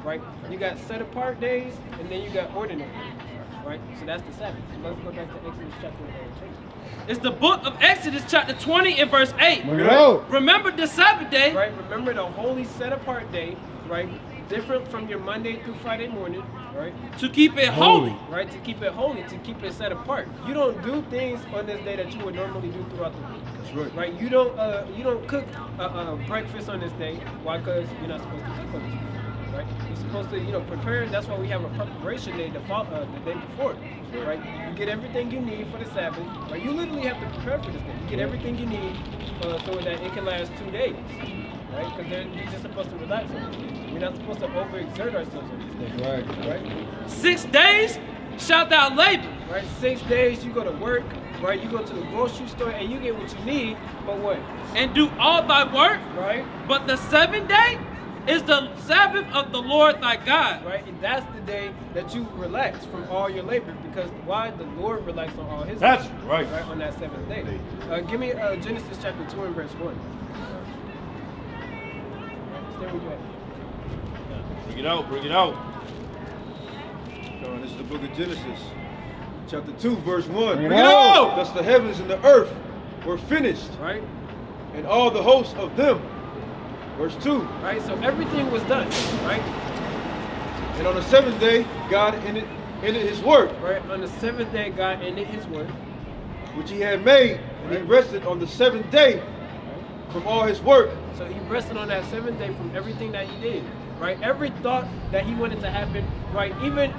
Right? You got set apart days, and then you got ordinary days. Right? So that's the Sabbath. So let's go back to Exodus chapter 20. It's the book of Exodus, chapter 20 and verse 8. Bring it out. Remember the Sabbath day. Right? Remember the holy set apart day, right? Different from your Monday through Friday morning, right? To keep it holy. Right? To keep it holy, to keep it set apart. You don't do things on this day that you would normally do throughout the week. That's right. Right? You don't cook breakfast on this day. Why? Because you're not supposed to cook on this day. Right? You're supposed to, prepare. That's why we have a preparation day the day before. Right? You get everything you need for the Sabbath. Right? You literally have to prepare for this day. You get everything you need so that it can last 2 days. Right? Because you're just supposed to relax on this day. We're not supposed to overexert ourselves on this day. That's right. Right? 6 days shalt thou labor. Right? 6 days you go to work. Right? You go to the grocery store and you get what you need. But what? And do all thy work. Right? But the 7th day is the Sabbath of the Lord thy God. Right? And that's the day that you relax from all your labor. Because why? The Lord relaxed on all his That's labor, right. Right? On that 7th day. Give me Genesis chapter 2 and verse 1. Stay where you at. Bring it out. Bring it out. Come on, this is the book of Genesis, chapter 2, verse 1. Bring it out. Thus the heavens and the earth were finished, Right? and all the hosts of them. Verse 2. Right? So everything was done. Right? And on the 7th day, God ended his work, Right? On the 7th day, God ended his work. which he had made, and he rested on the 7th day from all his work. So he rested on that 7th day from everything that he did. Right? Every thought that he wanted to happen. Right? Even,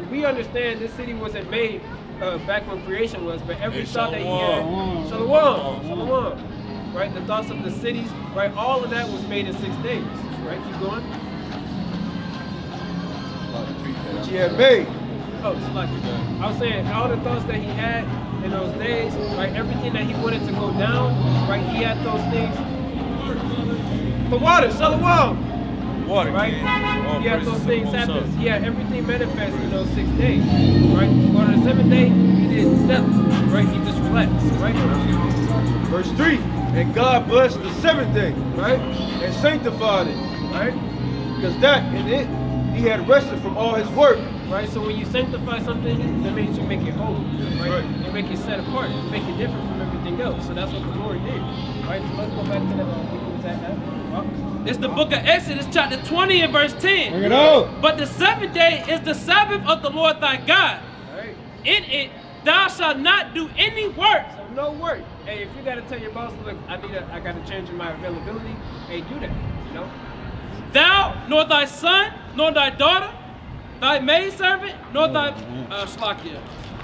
we understand this city wasn't made back when creation was, but every thought that he had, Shalom, right? The thoughts of the cities, right? All of that was made in 6 days, right? Keep going. Which he had made. Oh, it's like I was saying, all the thoughts that he had in those days, right? Everything that he wanted to go down, right? He had those things. The water, Shalom. Water, right? King. He had those things happen. He had everything manifest in those 6 days, right? But on the 7th day, he did nothing, right? He just relaxed, right? Verse 3. And God blessed the 7th day, Right? and sanctified it, Right? because that in it he had rested from all his work. Right? So when you sanctify something, that means you make it holy, right? Right. You make it set apart, you make it different from everything else. So that's what the Lord did, right? So let's go back to the It's the book of Exodus, chapter 20 and verse 10. Bring it out. But the 7th day is the Sabbath of the Lord thy God. Right? In it thou shalt not do any work. So no work. Hey, if you gotta tell your boss, look, I gotta change my availability. Hey, do that. You know. Thou, nor thy son, nor thy daughter, thy maidservant, nor thy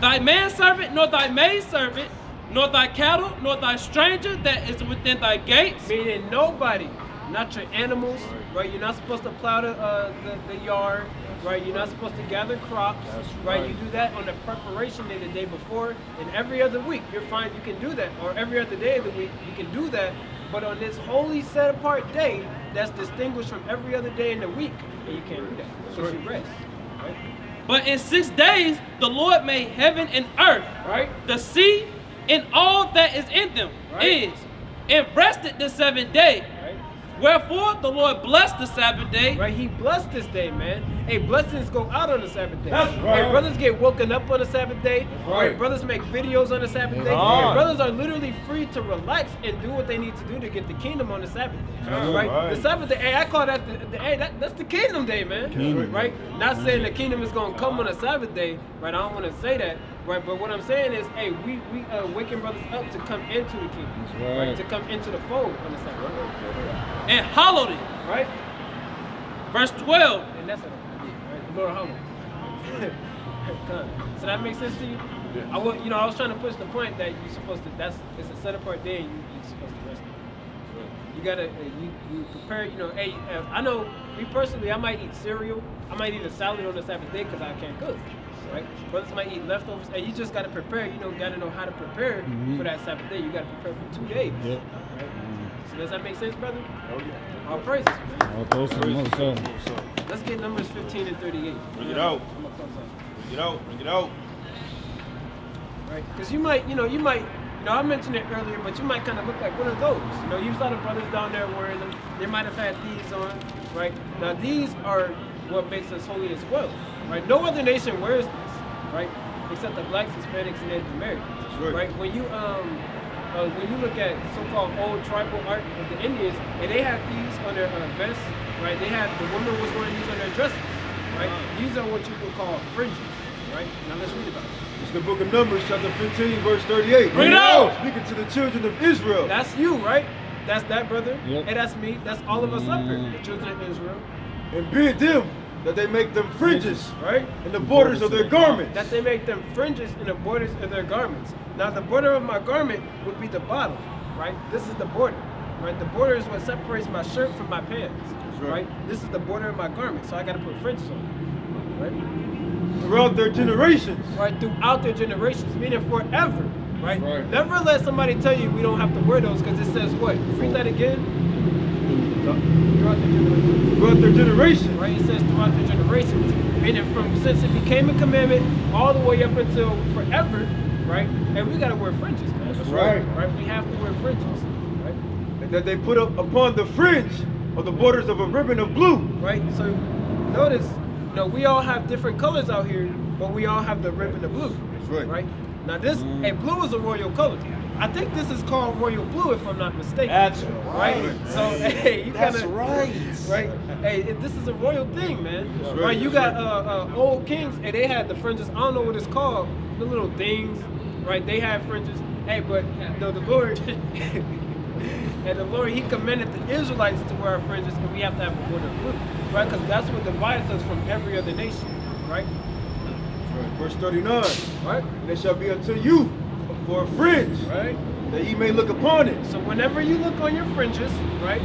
thy manservant, nor thy maidservant, nor thy cattle, nor thy stranger that is within thy gates. Meaning nobody, not your animals, right? You're not supposed to plow the yard, right? You're not supposed to gather crops, right? You do that on the preparation day, the day before, and every other week. You're fine, you can do that, or every other day of the week, you can do that. But on this holy set apart day, that's distinguished from every other day in the week, and you can't do that because you rest, right? But in 6 days the Lord made heaven and earth, Right? the sea, and all that is in them Right. and rested the 7th day. Right? Wherefore the Lord blessed the Sabbath day. Right? He blessed this day, man. Hey, blessings go out on the Sabbath day. That's right. Hey, brothers get woken up on the Sabbath day. right. Right? Brothers make videos on the Sabbath day. right. And brothers are literally free to relax and do what they need to do to get the kingdom on the Sabbath day. That's Right? right. The Sabbath day, hey, I call that that's the kingdom day, man. Kingdom. Right? Not saying the kingdom is gonna come on a Sabbath day, right? I don't want to say that. Right, but what I'm saying is, hey, we waking brothers up to come into the kingdom, right. To come into the fold on the Sabbath, And hallowed it. right? Verse 12. And that's what I did, right? The Lord humble. So that makes sense to you? I was trying to push the point that you're supposed to. It's a set apart day, and you're supposed to rest. You gotta you prepare. Hey, I know me personally, I might eat cereal. I might eat a salad on the Sabbath day because I can't cook. Right? Brothers might eat leftovers, and you just gotta prepare. Gotta know how to prepare for that Sabbath day. You gotta prepare for 2 days. Yep. Right? So does that make sense, brother? Oh, yeah. All praises, man. All those are most so. Let's get Numbers 15 and 38. Bring it out. I'm gonna close out. Bring it out. Bring it out. Right? Because you might, I mentioned it earlier, but you might kind of look like one of those. You saw the brothers down there wearing them. They might have had these on, right? Now these are what makes us holy as well, right? No other nation wears this, right? Except the blacks, Hispanics, and Native Americans, right? When you look at so-called old tribal art of the Indians, and they had these on their vests, right? The woman was wearing these on their dresses, right? These are what you would call fringes, right? Now let's read about it. It's the book of Numbers, chapter 15, verse 38. Bring it out. Speaking to the children of Israel. That's you, right? That's that brother. Yep. Hey, that's me. That's all of us up here, the children of Israel. And bid them that they make them fringes Right? in the borders of their garments. That they make them fringes in the borders of their garments. Now the border of my garment would be the bottom, right? This is the border, right? The border is what separates my shirt from my pants, right. This is the border of my garment, so I got to put fringes on it, right? Throughout their generations. Right, throughout their generations, meaning forever, right? Right. Never let somebody tell you we don't have to wear those because it says what? Read that again. Throughout their generations. Throughout their generations. Right, it says throughout their generations, meaning since it became a commandment all the way up until forever, right? And we gotta wear fringes, man. That's right. Right, we have to wear fringes, right? And that they put up upon the fringe of the borders of a ribbon of blue. Right. So notice, we all have different colors out here, but we all have the ribbon of blue. That's right. Right. Now blue is a royal color. I think this is called royal blue, if I'm not mistaken. That's right. So hey, you That's kinda, right. Right. Hey, this is a royal thing, man. That's Right. right, You that's got old kings, and they had the fringes. I don't know what it's called. The little things. Right. They had fringes. Hey, but the Lord. And the Lord, He commanded the Israelites to wear fringes, and we have to have a border of blue, right? Because that's what divides us from every other nation, right? Verse 39. Right? And it shall be unto you for a fringe, Right? that ye may look upon it. So whenever you look on your fringes, right,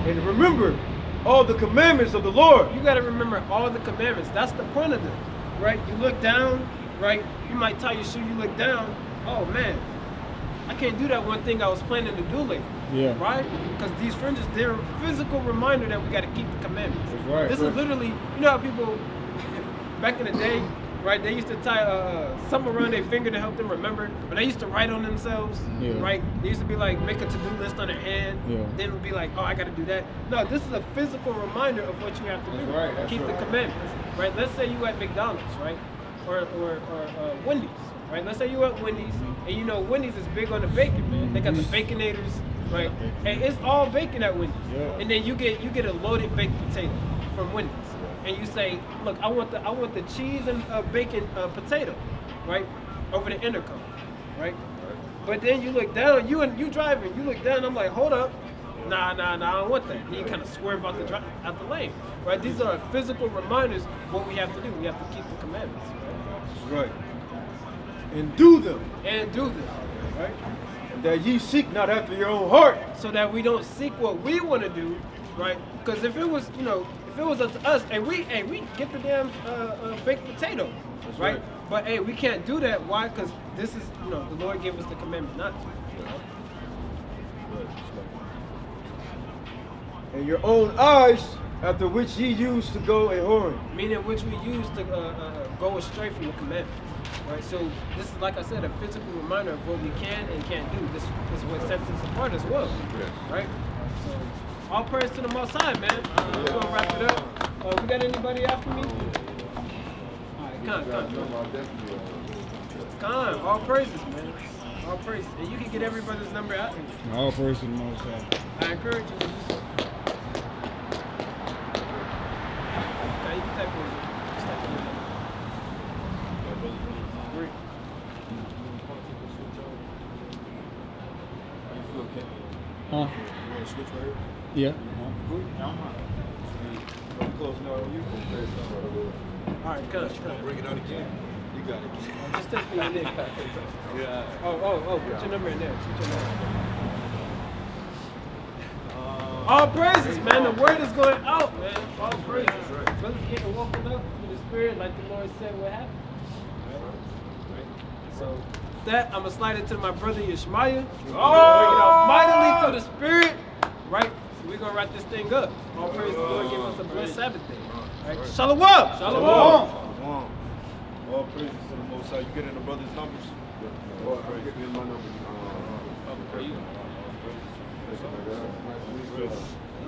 And remember all the commandments of the Lord. you got to remember all the commandments. That's the point of them, right? You look down, right? You might tie your shoe, you look down. Oh man, I can't do that one thing I was planning to do later. Yeah. Right? Because these fringes, they're a physical reminder that we got to keep the commandments. That's right. This is literally, you know how people back in the day, right? They used to tie something around their finger to help them remember, but they used to write on themselves, Yeah. right? They used to be like make a to-do list on their hand. Yeah. Then it would be like, oh, I got to do that. No, this is a physical reminder of what you have to do. right, that's Keep right. the commandments, right? Let's say you at McDonald's, right? Or Wendy's, right? Let's say you at Wendy's, and you know Wendy's is big on the bacon, man. They got the Baconators, right? And it's all bacon at Wendy's. Yeah. And then you get a loaded baked potato from Wendy's, and you say, look, I want the cheese and bacon potato, right? Over the intercom, right? But then you look down, you driving, you look down. I'm like, hold up. Nah, I don't want that. And you kind of swerve out the lane, right? These are physical reminders what we have to do. We have to keep the commandments, Right. And do them, right? And do this, right? and that ye seek not after your own heart. So that we don't seek what we want to do, right? Because if it was, if it was up to us, and we get the damn baked potato, That's right? right. But hey, we can't do that. Why? Because this is, the Lord gave us the commandment not to. And your own eyes, after which ye used to go a whoring. Meaning which we use to go astray from the commandment, right? So this is, like I said, a physical reminder of what we can and can't do. This is what sets us apart as well, right? So all praise to the Most High, man. We're gonna wrap it up. We got anybody after me? All right, come. All praises, man. All praises. And you can get every brother's number out. All praise to the Most High. I encourage you. You can type it. Huh? Yeah. Close now, you All right, come. Bring it out again. You got it. Just text me your name. Yeah. Oh, put your number in there. Put your number. All praises, man. The word is going out, man. All praises. Brothers getting woken up in the spirit, like the Lord said what happened. Right. So that I'm gonna slide it to my brother Yishmaya. Bring it out mightily through the spirit. Right? So we're gonna wrap this thing up. All praise the Lord give us a blessed Sabbath day. Right? Shalom! Shalom. All praises to the Most High. You getting the brothers' numbers? All praise. Give me my number.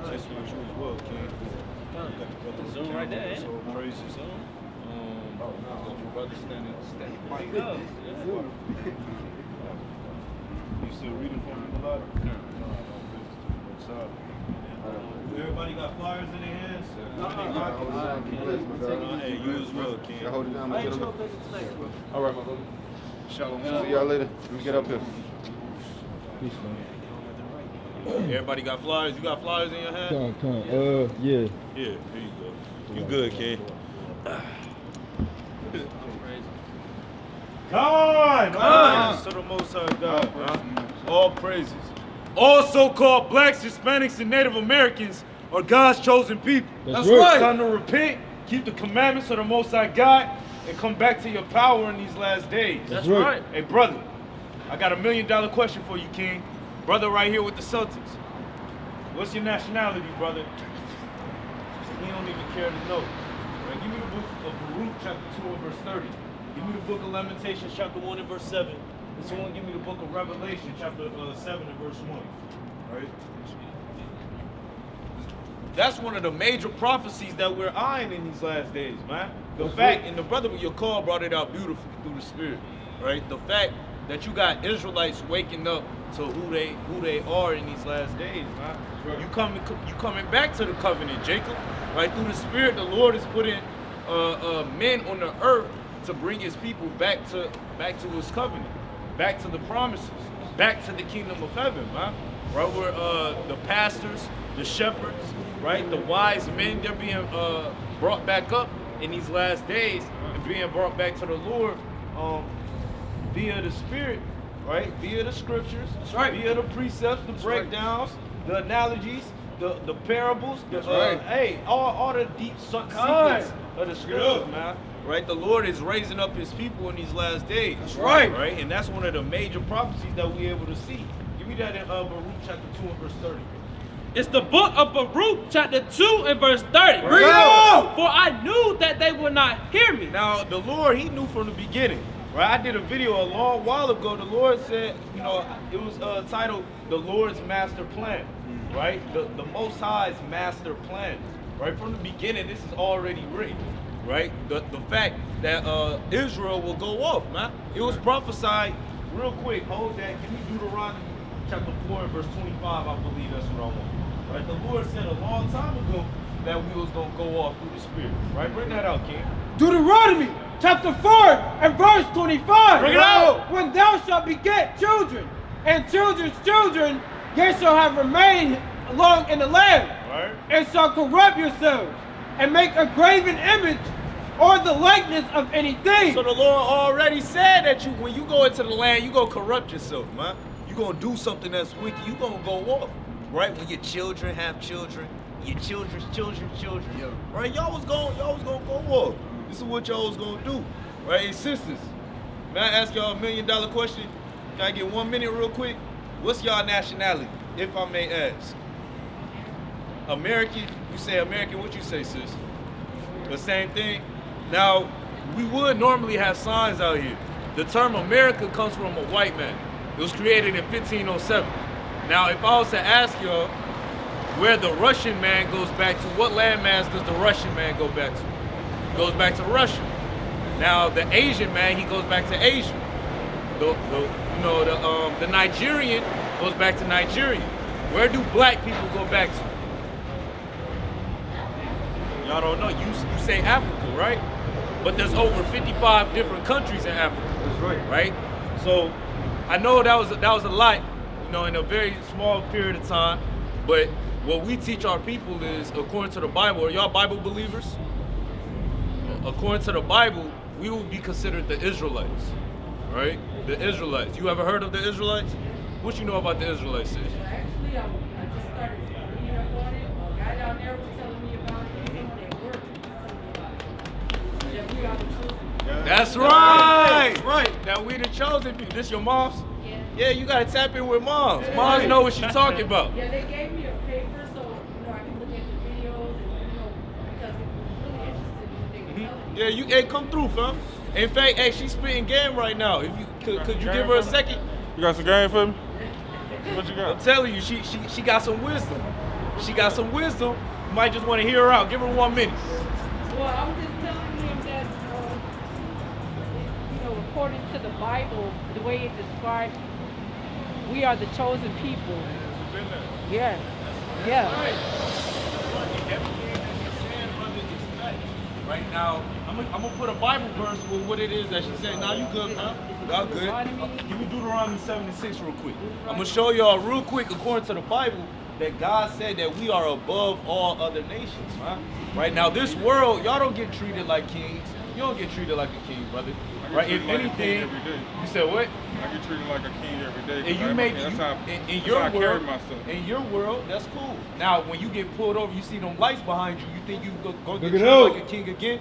Nice to meet you as well, King. Zoom right there, ain't it? So praises. Got your brother standing. There you go. You still reading from him a lot? Everybody got flyers in their hands? Hey, you as well, King. Hold it down. I ain't your brother tonight, bro. All right, my brother. See y'all later. We get up here. Peace, man. Everybody got flyers? You got flyers in your hand? Come. Yeah. Yeah, here you go. You good, King. God! To the Most High God, man. All praises. All so-called blacks, Hispanics, and Native Americans are God's chosen people. That's right. Time to repent, keep the commandments of the Most High God, and come back to your power in these last days. That's right. right. Hey, brother, I got $1 million question for you, King. Brother right here with the Celtics. What's your nationality, brother? He don't even care to know. Right, give me the book of Baruch, chapter 2 and verse 30. Give me the book of Lamentations, chapter 1 and verse 7. And someone give me the book of Revelation, chapter 7 and verse 1. Right? That's one of the major prophecies that we're eyeing in these last days, man. The fact, and the brother with your call brought it out beautifully through the Spirit, right? The fact that you got Israelites waking up to who they are in these last days, man. Right. You coming back to the covenant, Jacob, right? Through the Spirit, the Lord is putting men on the earth to bring His people back to His covenant, back to the promises, back to the kingdom of heaven, man. Right, where the pastors, the shepherds, right, the wise men, they're being brought back up in these last days, and being brought back to the Lord via the Spirit, right? Via the scriptures, right. via the precepts, the breakdowns, the analogies, the parables, all the deep secrets of the scriptures, man. Right? The Lord is raising up his people in these last days. That's right. Right? And that's one of the major prophecies that we're able to see. Give me that in Baruch chapter 2 and verse 30. It's the book of Baruch, chapter 2 and verse 30. Bring it on! For I knew that they would not hear me. Now, the Lord, he knew from the beginning. Right? I did a video a long while ago. The Lord said, you know, it was titled The Lord's Master Plan. Right? The Most High's master plan. Right? From the beginning, this is already written. Right? The fact that Israel will go off, man. It was prophesied real quick. Hold that. Give me Deuteronomy chapter 4 and verse 25. I believe that's what I want. Right? The Lord said a long time ago that we was going to go off through the Spirit. Right? Bring that out, King. Deuteronomy chapter 4 and verse 25. Bring it out. When thou shalt beget children, and children's children, ye shall have remained long in the land, Right? and shall corrupt yourselves, and make a graven image or the likeness of anything. So the Lord already said that when you go into the land, you gonna corrupt yourself, man. You gonna do something that's wicked. You gonna go off, right? When your children have children, your children's children, right? Y'all was gonna go off. This is what y'all was gonna do, right? And sisters, may I ask y'all $1 million question? Can I get 1 minute real quick? What's y'all nationality, if I may ask? American? You say American? What you say, sis? The same thing. Now, we would normally have signs out here. The term America comes from a white man. It was created in 1507. Now, if I was to ask y'all where the Russian man goes back to, what landmass does the Russian man go back to? He goes back to Russia. Now, the Asian man, he goes back to Asia. The Nigerian goes back to Nigeria. Where do black people go back to? Y'all don't know. You say Africa, right? But there's over 55 different countries in Africa. That's right. Right? So I know that was a lot, in a very small period of time. But what we teach our people is, according to the Bible, are y'all Bible believers? According to the Bible, we will be considered the Israelites. Right? The Israelites. You ever heard of the Israelites? What you know about the Israelites, sis? Actually, I just started reading up on it. A guy down there was telling me about it. Someone at work was telling me about it. That we are the children. That's right. Right. That we the chosen people. This your mom's? Yeah. Yeah, you gotta tap in with moms. Moms know what she's talking about. Yeah, they gave me a paper so I can look at the videos and because it was really interested in what they were telling me. Yeah, hey, come through, fam. In fact, hey, she's spitting game right now. If you could you give her a second? You got some game for me? What you got? I'm telling you, she got some wisdom. She got some wisdom. You might just want to hear her out. Give her 1 minute. Well, I'm just telling him that, according to the Bible, the way it describes, we are the chosen people. Yeah. Right now, I'm gonna put a Bible verse with what it is that she said. Now you good, man? Y'all good? Give me Deuteronomy 76 real quick. I'm gonna show y'all real quick, according to the Bible, that God said that we are above all other nations, man. Right now, this world, y'all don't get treated like kings. You don't get treated like a king, brother. Right? If anything, you said what? I get treated like a king every day. And you make that's how in your I carry world. myself. In your world, that's cool. Now, when you get pulled over, you see them lights behind you. You think you go get treated like a king again,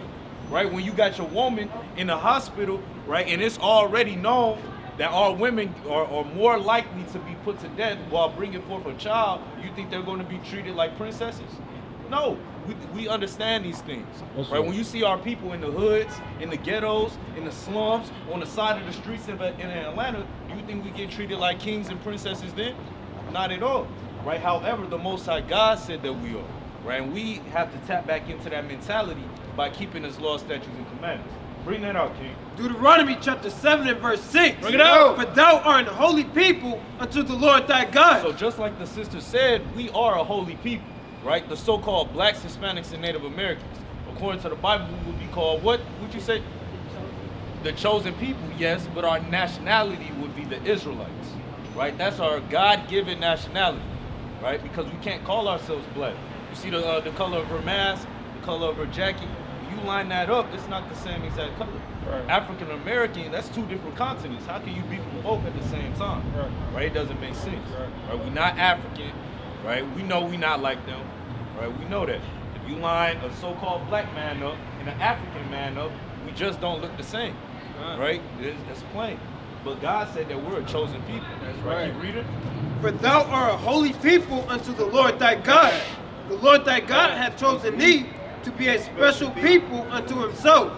right? When you got your woman in the hospital, right, and it's already known that our women are more likely to be put to death while bringing forth a child, you think they're going to be treated like princesses? No. We understand these things, right? When you see our people in the hoods, in the ghettos, in the slums, on the side of the streets in Atlanta, you think we get treated like kings and princesses then? Not at all, right? However, the Most High God said that we are, right? And we have to tap back into that mentality by keeping His law, statutes, and commandments. Bring that out, King. Deuteronomy chapter 7 and verse 6. Bring it out. For thou art a holy people unto the Lord thy God. So just like the sister said, we are a holy people. Right? The so-called blacks, Hispanics, and Native Americans. According to the Bible, we would be called what? Would you say? The chosen people, yes, but our nationality would be the Israelites. Right? That's our God-given nationality. Right? Because we can't call ourselves black. You see the color of her mask, the color of her jacket. You line that up, it's not the same exact color. Right. African American, that's two different continents. How can you be from both at the same time? Right? It doesn't make sense. Right? We're not African, right? We know we're not like them, right? We know that. If you line a so-called black man up and an African man up, we just don't look the same, right? It's plain. But God said that we're a chosen people. That's right. Keep reading. For thou art a holy people unto the Lord thy God. The Lord thy God hath chosen thee to be a special people unto himself,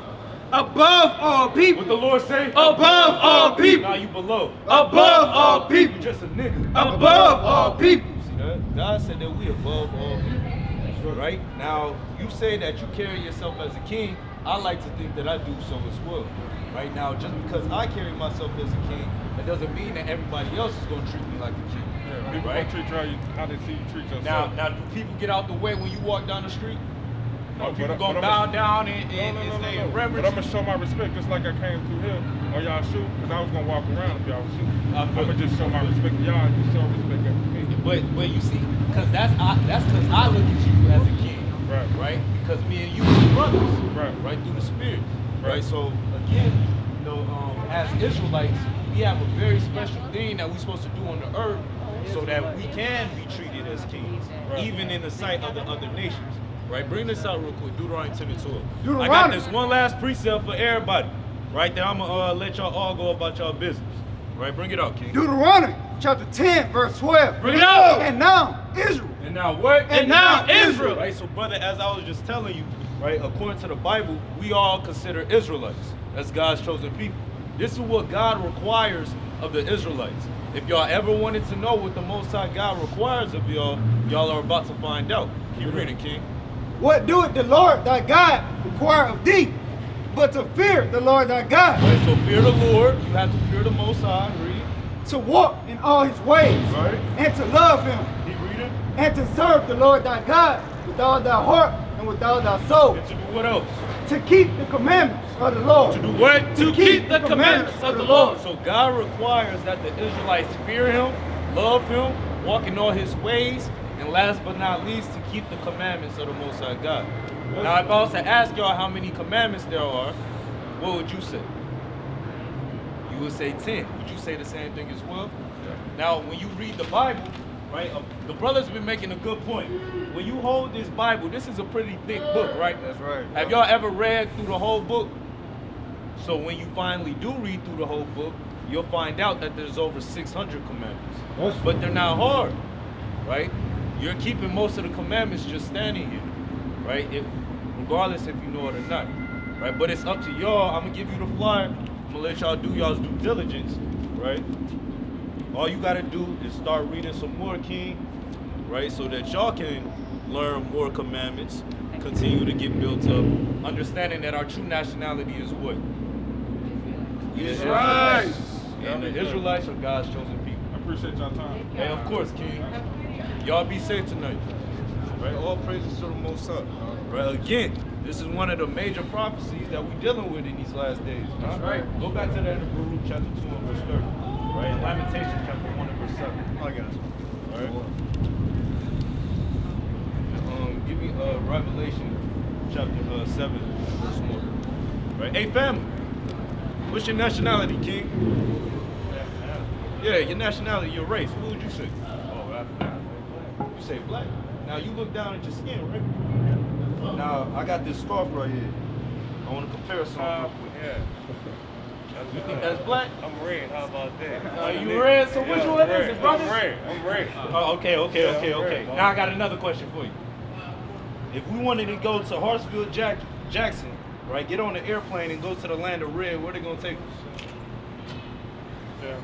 above all people. What the Lord say? Above all people. Now you below. Above all people. You just a nigga. Above all people. See that? God said that we above all people. Right? Now, you say that you carry yourself as a king. I like to think that I do so as well. Right now, just because I carry myself as a king, that doesn't mean that everybody else is going to treat me like a king. Yeah, people right? treat you how they see you treat yourself. Now, do people get out the way when you walk down the street? No, Or people but gonna bow down and say reverence? But I'm gonna show my respect just like I came through here on y'all shoe, because I was gonna walk around if y'all was shooting. I'm gonna just show my respect to y'all and you show respect to me. But you see, because that's because I look at you as a king, right? Because me and you are brothers, right? Through the spirit, right? So again, as Israelites, we have a very special thing that we're supposed to do on the earth, so that we can be treated as kings, even in the sight of the other nations. Right, bring this out real quick. Deuteronomy 10 and 12. I got this one last precept for everybody. Right there, I'm gonna let y'all all go about y'all business. Right, bring it out, King. Deuteronomy chapter 10, verse 12. Bring it out. And now Israel. And now what? And now Israel. Right, so brother, as I was just telling you, right, according to the Bible, we all consider Israelites as God's chosen people. This is what God requires of the Israelites. If y'all ever wanted to know what the Most High God requires of y'all, y'all are about to find out. Keep reading, King. What doeth the Lord thy God require of thee, but to fear the Lord thy God? Right, so fear the Lord. You have to fear the Most High. Read. To walk in all his ways, Right. and to love him, Keep reading. and to serve the Lord thy God with all thy heart and with all thy soul. And to do what else? To keep the commandments of the Lord. To do what? To keep the commandments of the Lord. So God requires that the Israelites fear him, love him, walk in all his ways, and last but not least, to keep the commandments of the Most High God. Now, if I was to ask y'all how many commandments there are, what would you say? You would say 10. Would you say the same thing as well? Now, when you read the Bible, right, the brother's been making a good point. When you hold this Bible, this is a pretty thick book, right? That's right. Have y'all ever read through the whole book? So when you finally do read through the whole book, you'll find out that there's over 600 commandments. But they're not hard, right? You're keeping most of the commandments just standing here, right? Regardless if you know it or not, right? But it's up to y'all. I'm gonna give you the flyer. I'm gonna let y'all do y'all's due diligence, right? All you gotta do is start reading some more, King, right? So that y'all can learn more commandments, continue to get built up, understanding that our true nationality is what? Israelites. And the Israelites are God's chosen people. I appreciate y'all time. And of course, King, y'all be safe tonight. Right? All praises to the Most High. Right? Again, this is one of the major prophecies that we're dealing with in these last days. That's right. Go back to that in Baruch chapter 2 and verse 30. Right? And Lamentations chapter 1 and verse 7. I got you. All right. Give me Revelation chapter 7 verse 1. Right? Hey, family. What's your nationality, King? Yeah, your nationality, your race. What would you say? Oh, African. You say black. Now you look down at your skin, right? Now I got this scarf right here. I want to compare something real quick. Yeah. You think that's black? I'm red. How about that? Are you red? So which one is it, brother? I'm red. Oh, okay. red, Now I got another question for you. If we wanted to go to Hartsfield Jackson, right? Get on the airplane and go to the land of red. Where they gonna take us? Yeah.